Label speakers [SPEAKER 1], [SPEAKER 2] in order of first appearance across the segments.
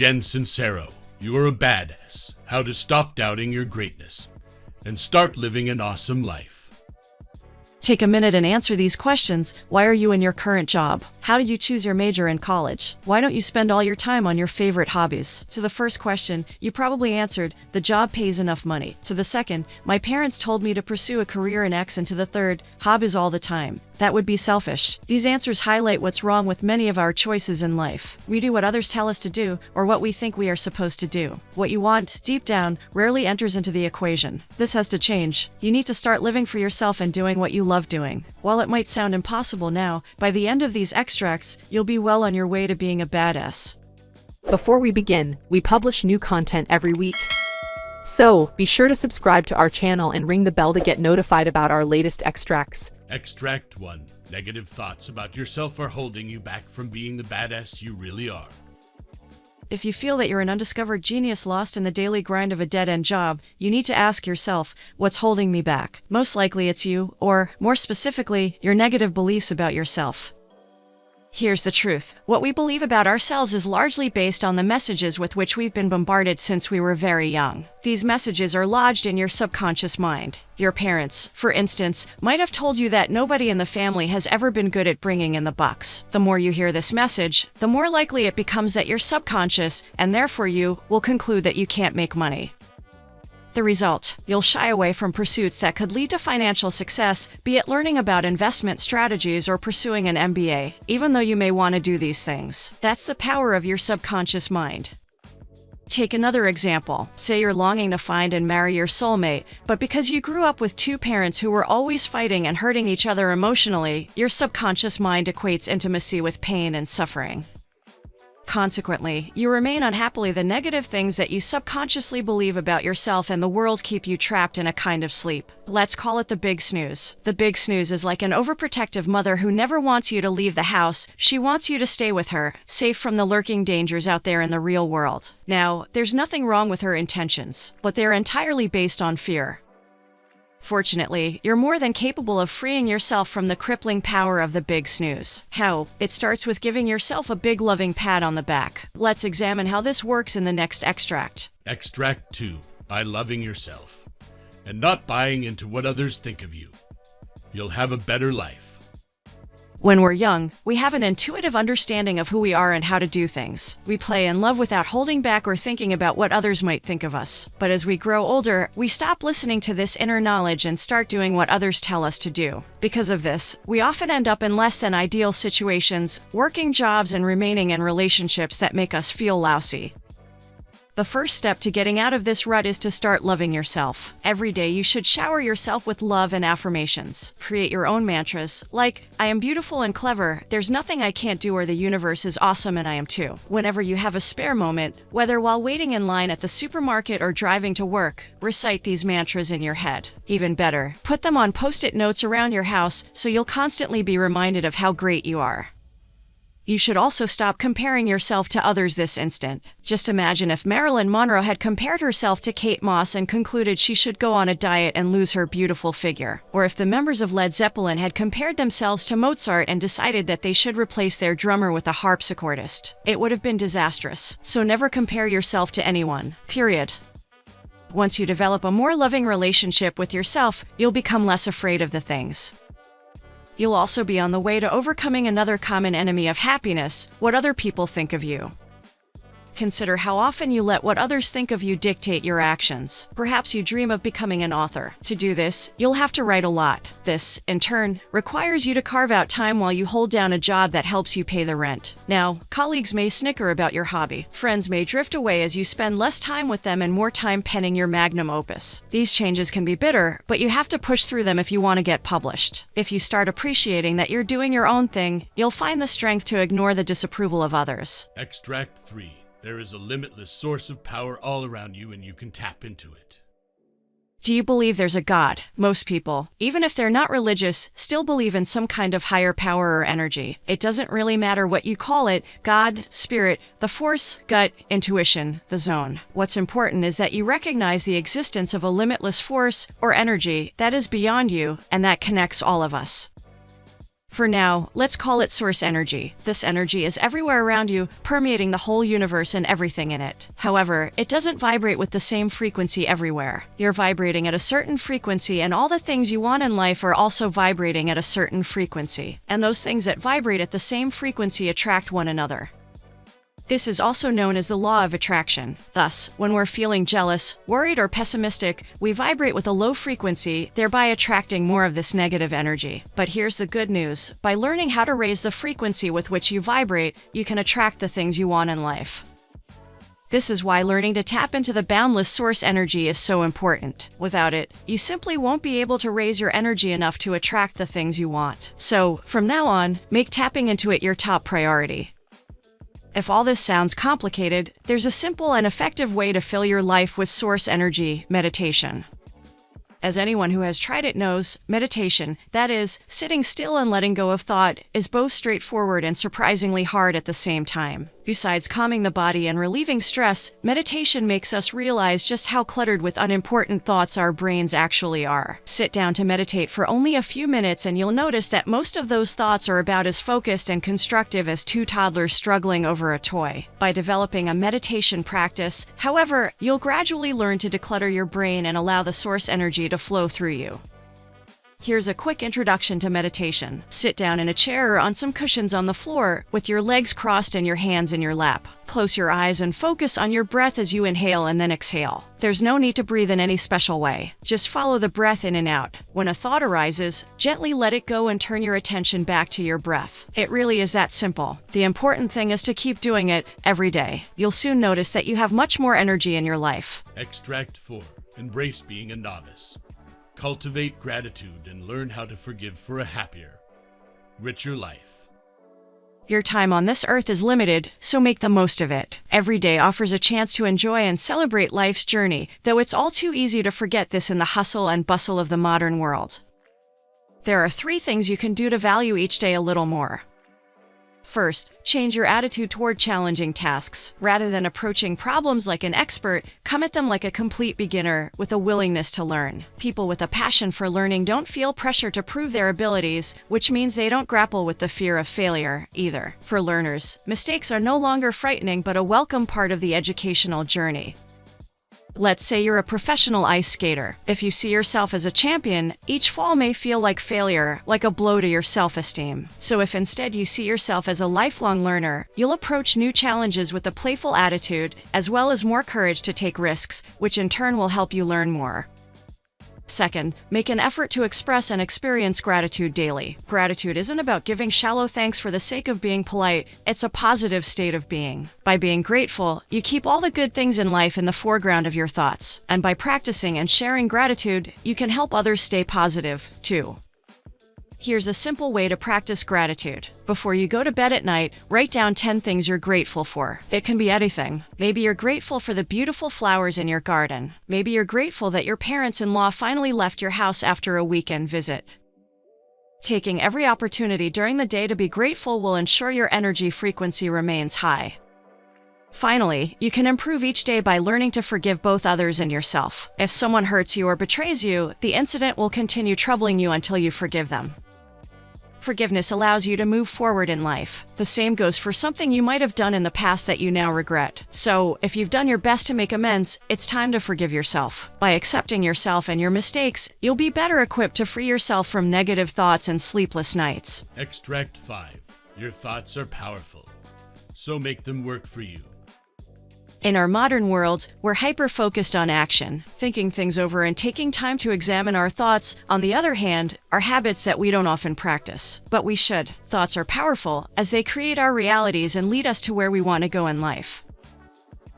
[SPEAKER 1] Jen Sincero. You're a badass. How to stop doubting your greatness and start living an awesome life.
[SPEAKER 2] Take a minute and answer these questions. Why are you in your current job? How did you choose your major in college? Why don't you spend all your time on your favorite hobbies? To the first question, you probably answered, the job pays enough money. To the second, my parents told me to pursue a career in X. And to the third, hobbies all the time. That would be selfish. These answers highlight what's wrong with many of our choices in life. We do what others tell us to do, or what we think we are supposed to do. What you want, deep down, rarely enters into the equation. This has to change. You need to start living for yourself and doing what you love doing. While it might sound impossible now, by the end of these extracts, you'll be well on your way to being a badass.
[SPEAKER 3] Before we begin, we publish new content every week. So, be sure to subscribe to our channel and ring the bell to get notified about our latest extracts.
[SPEAKER 1] Extract 1. Negative thoughts about yourself are holding you back from being the badass you really are.
[SPEAKER 2] If you feel that you're an undiscovered genius lost in the daily grind of a dead-end job, you need to ask yourself, what's holding me back? Most likely it's you, or, more specifically, your negative beliefs about yourself. Here's the truth. What we believe about ourselves is largely based on the messages with which we've been bombarded since we were very young. These messages are lodged in your subconscious mind. Your parents, for instance, might have told you that nobody in the family has ever been good at bringing in the bucks. The more you hear this message, the more likely it becomes that your subconscious, and therefore you, will conclude that you can't make money. The result, you'll shy away from pursuits that could lead to financial success, be it learning about investment strategies or pursuing an MBA, even though you may want to do these things. That's the power of your subconscious mind. Take another example. Say you're longing to find and marry your soulmate, but because you grew up with two parents who were always fighting and hurting each other emotionally, your subconscious mind equates intimacy with pain and suffering. Consequently, you remain unhappily. The negative things that you subconsciously believe about yourself and the world keep you trapped in a kind of sleep. Let's call it the big snooze. The big snooze is like an overprotective mother who never wants you to leave the house. She wants you to stay with her, safe from the lurking dangers out there in the real world. Now, there's nothing wrong with her intentions, but they're entirely based on fear. Fortunately, you're more than capable of freeing yourself from the crippling power of the big snooze. How? It starts with giving yourself a big loving pat on the back. Let's examine how this works in the next extract.
[SPEAKER 1] Extract 2. By loving yourself and not buying into what others think of you, you'll have a better life.
[SPEAKER 2] When we're young, we have an intuitive understanding of who we are and how to do things. We play in love without holding back or thinking about what others might think of us. But as we grow older, we stop listening to this inner knowledge and start doing what others tell us to do. Because of this, we often end up in less than ideal situations, working jobs and remaining in relationships that make us feel lousy. The first step to getting out of this rut is to start loving yourself. Every day you should shower yourself with love and affirmations. Create your own mantras, like, I am beautiful and clever, there's nothing I can't do, or the universe is awesome and I am too. Whenever you have a spare moment, whether while waiting in line at the supermarket or driving to work, recite these mantras in your head. Even better, put them on post-it notes around your house so you'll constantly be reminded of how great you are. You should also stop comparing yourself to others this instant. Just imagine if Marilyn Monroe had compared herself to Kate Moss and concluded she should go on a diet and lose her beautiful figure. Or if the members of Led Zeppelin had compared themselves to Mozart and decided that they should replace their drummer with a harpsichordist. It would have been disastrous. So never compare yourself to anyone. Period. Once you develop a more loving relationship with yourself, you'll become less afraid of the things. You'll also be on the way to overcoming another common enemy of happiness, what other people think of you. Consider how often you let what others think of you dictate your actions. Perhaps you dream of becoming an author. To do this, you'll have to write a lot. This, in turn, requires you to carve out time while you hold down a job that helps you pay the rent. Now, colleagues may snicker about your hobby. Friends may drift away as you spend less time with them and more time penning your magnum opus. These changes can be bitter, but you have to push through them if you want to get published. If you start appreciating that you're doing your own thing, you'll find the strength to ignore the disapproval of others.
[SPEAKER 1] Extract 3. There is a limitless source of power all around you and you can tap into it.
[SPEAKER 2] Do you believe there's a God? Most people, even if they're not religious, still believe in some kind of higher power or energy. It doesn't really matter what you call it: God, spirit, the force, gut, intuition, the zone. What's important is that you recognize the existence of a limitless force or energy that is beyond you and that connects all of us. For now, let's call it source energy. This energy is everywhere around you, permeating the whole universe and everything in it. However, it doesn't vibrate with the same frequency everywhere. You're vibrating at a certain frequency, and all the things you want in life are also vibrating at a certain frequency. And those things that vibrate at the same frequency attract one another. This is also known as the law of attraction. Thus, when we're feeling jealous, worried, or pessimistic, we vibrate with a low frequency, thereby attracting more of this negative energy. But here's the good news. By learning how to raise the frequency with which you vibrate, you can attract the things you want in life. This is why learning to tap into the boundless source energy is so important. Without it, you simply won't be able to raise your energy enough to attract the things you want. So, from now on, make tapping into it your top priority. If all this sounds complicated, there's a simple and effective way to fill your life with source energy: meditation. As anyone who has tried it knows, meditation, that is, sitting still and letting go of thought, is both straightforward and surprisingly hard at the same time. Besides calming the body and relieving stress, meditation makes us realize just how cluttered with unimportant thoughts our brains actually are. Sit down to meditate for only a few minutes and you'll notice that most of those thoughts are about as focused and constructive as two toddlers struggling over a toy. By developing a meditation practice, however, you'll gradually learn to declutter your brain and allow the source energy to flow through you. Here's a quick introduction to meditation. Sit down in a chair or on some cushions on the floor, with your legs crossed and your hands in your lap. Close your eyes and focus on your breath as you inhale and then exhale. There's no need to breathe in any special way. Just follow the breath in and out. When a thought arises, gently let it go and turn your attention back to your breath. It really is that simple. The important thing is to keep doing it every day. You'll soon notice that you have much more energy in your life.
[SPEAKER 1] Extract 4. Embrace being a novice. Cultivate gratitude and learn how to forgive for a happier, richer life.
[SPEAKER 2] Your time on this earth is limited, so make the most of it. Every day offers a chance to enjoy and celebrate life's journey, though it's all too easy to forget this in the hustle and bustle of the modern world. There are 3 things you can do to value each day a little more. First, change your attitude toward challenging tasks. Rather than approaching problems like an expert, come at them like a complete beginner, with a willingness to learn. People with a passion for learning don't feel pressure to prove their abilities, which means they don't grapple with the fear of failure, either. For learners, mistakes are no longer frightening but a welcome part of the educational journey. Let's say you're a professional ice skater. If you see yourself as a champion, each fall may feel like failure, like a blow to your self-esteem. So if instead you see yourself as a lifelong learner, you'll approach new challenges with a playful attitude, as well as more courage to take risks, which in turn will help you learn more. Second, make an effort to express and experience gratitude daily. Gratitude isn't about giving shallow thanks for the sake of being polite, it's a positive state of being. By being grateful, you keep all the good things in life in the foreground of your thoughts. And by practicing and sharing gratitude, you can help others stay positive, too. Here's a simple way to practice gratitude. Before you go to bed at night, write down 10 things you're grateful for. It can be anything. Maybe you're grateful for the beautiful flowers in your garden. Maybe you're grateful that your parents-in-law finally left your house after a weekend visit. Taking every opportunity during the day to be grateful will ensure your energy frequency remains high. Finally, you can improve each day by learning to forgive both others and yourself. If someone hurts you or betrays you, the incident will continue troubling you until you forgive them. Forgiveness allows you to move forward in life. The same goes for something you might have done in the past that you now regret. So, if you've done your best to make amends, it's time to forgive yourself. By accepting yourself and your mistakes, you'll be better equipped to free yourself from negative thoughts and sleepless nights.
[SPEAKER 1] Extract 5. Your thoughts are powerful, so make them work for you.
[SPEAKER 2] In our modern world, we're hyper-focused on action, thinking things over and taking time to examine our thoughts, on the other hand, are habits that we don't often practice. But we should. Thoughts are powerful, as they create our realities and lead us to where we want to go in life.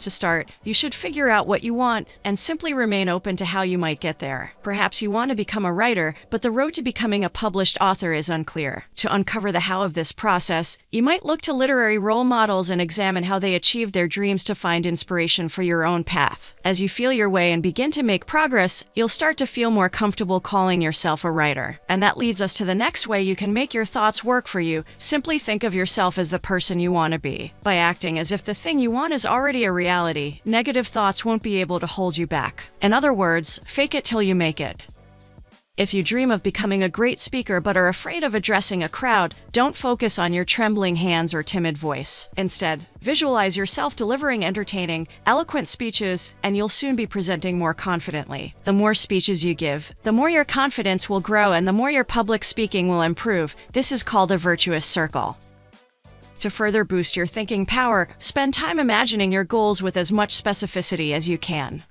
[SPEAKER 2] To start, you should figure out what you want and simply remain open to how you might get there. Perhaps you want to become a writer, but the road to becoming a published author is unclear. To uncover the how of this process, you might look to literary role models and examine how they achieved their dreams to find inspiration for your own path. As you feel your way and begin to make progress, you'll start to feel more comfortable calling yourself a writer. And that leads us to the next way you can make your thoughts work for you. Simply think of yourself as the person you want to be. By acting as if the thing you want is already a reality, negative thoughts won't be able to hold you back. In other words, fake it till you make it. If you dream of becoming a great speaker but are afraid of addressing a crowd, don't focus on your trembling hands or timid voice. Instead, visualize yourself delivering entertaining, eloquent speeches, and you'll soon be presenting more confidently. The more speeches you give, the more your confidence will grow and the more your public speaking will improve. This is called a virtuous circle. To further boost your thinking power, spend time imagining your goals with as much specificity as you can.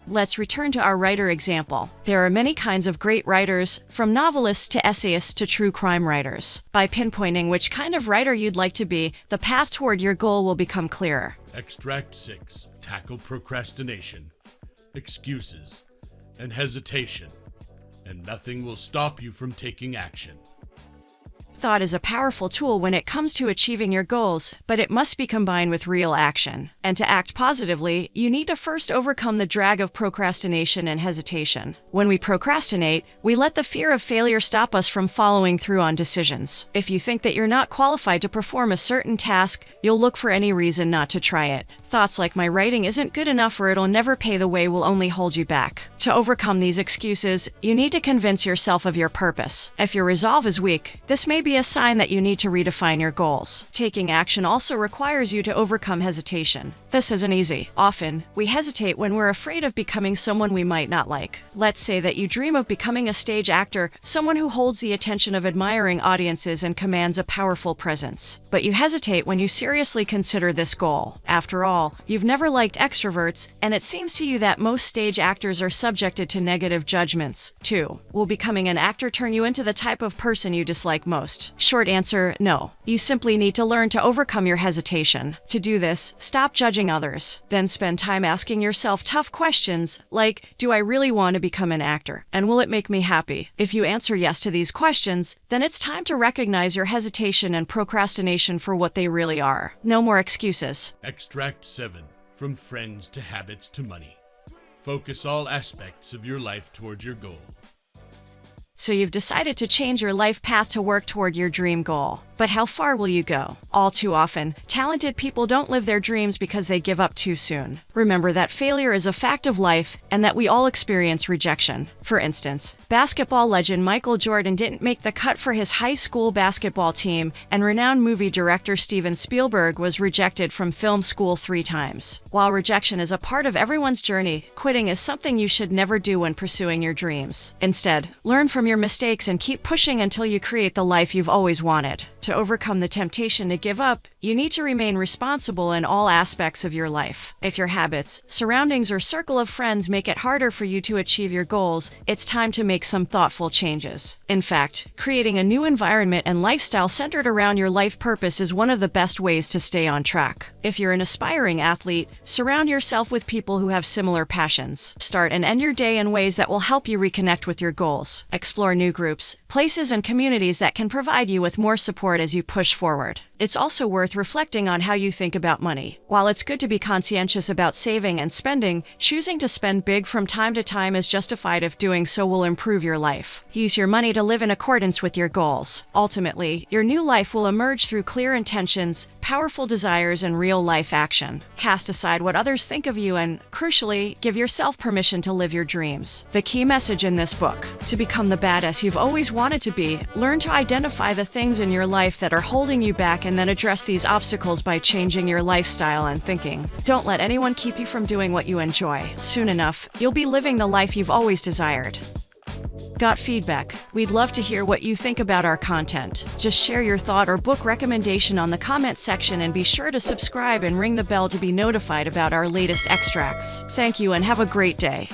[SPEAKER 2] Let's return to our writer example. There are many kinds of great writers, from novelists to essayists to true crime writers. By pinpointing which kind of writer you'd like to be, the path toward your goal will become clearer.
[SPEAKER 1] Extract 6. Tackle procrastination, excuses, and hesitation, and nothing will stop you from taking action.
[SPEAKER 2] Thought is a powerful tool when it comes to achieving your goals, but it must be combined with real action. And to act positively, you need to first overcome the drag of procrastination and hesitation. When we procrastinate, we let the fear of failure stop us from following through on decisions. If you think that you're not qualified to perform a certain task, you'll look for any reason not to try it. Thoughts like "my writing isn't good enough" or "it'll never pay the way" will only hold you back. To overcome these excuses, you need to convince yourself of your purpose. If your resolve is weak, this may be a sign that you need to redefine your goals. Taking action also requires you to overcome hesitation. This isn't easy. Often, we hesitate when we're afraid of becoming someone we might not like. Let's say that you dream of becoming a stage actor, someone who holds the attention of admiring audiences and commands a powerful presence. But you hesitate when you seriously consider this goal. After all, you've never liked extroverts, and it seems to you that most stage actors are subjected to negative judgments. 2. Will becoming an actor turn you into the type of person you dislike most? Short answer, no. You simply need to learn to overcome your hesitation. To do this, stop judging others. Then spend time asking yourself tough questions like, do I really want to become an actor? And will it make me happy? If you answer yes to these questions, then it's time to recognize your hesitation and procrastination for what they really are. No more excuses.
[SPEAKER 1] Extract 7. From friends to habits to money. Focus all aspects of your life toward your goal.
[SPEAKER 2] So you've decided to change your life path to work toward your dream goal. But how far will you go? All too often, talented people don't live their dreams because they give up too soon. Remember that failure is a fact of life and that we all experience rejection. For instance, basketball legend Michael Jordan didn't make the cut for his high school basketball team, and renowned movie director Steven Spielberg was rejected from film school 3 times. While rejection is a part of everyone's journey, quitting is something you should never do when pursuing your dreams. Instead, learn from your mistakes and keep pushing until you create the life you've always wanted. To overcome the temptation to give up, you need to remain responsible in all aspects of your life. If your habits, surroundings, or circle of friends make it harder for you to achieve your goals, it's time to make some thoughtful changes. In fact, creating a new environment and lifestyle centered around your life purpose is one of the best ways to stay on track. If you're an aspiring athlete, surround yourself with people who have similar passions. Start and end your day in ways that will help you reconnect with your goals. Explore new groups, places, and communities that can provide you with more support as you push forward. It's also worth reflecting on how you think about money. While it's good to be conscientious about saving and spending, choosing to spend big from time to time is justified if doing so will improve your life. Use your money to live in accordance with your goals. Ultimately, your new life will emerge through clear intentions, powerful desires, and real-life action. Cast aside what others think of you and, crucially, give yourself permission to live your dreams. The key message in this book: to become the badass you've always wanted to be, learn to identify the things in your life that are holding you back and then address these obstacles by changing your lifestyle and thinking. Don't let anyone keep you from doing what you enjoy. Soon enough, you'll be living the life you've always desired. Got feedback? We'd love to hear what you think about our content. Just share your thought or book recommendation on the comment section, and be sure to subscribe and ring the bell to be notified about our latest extracts. Thank you and have a great day.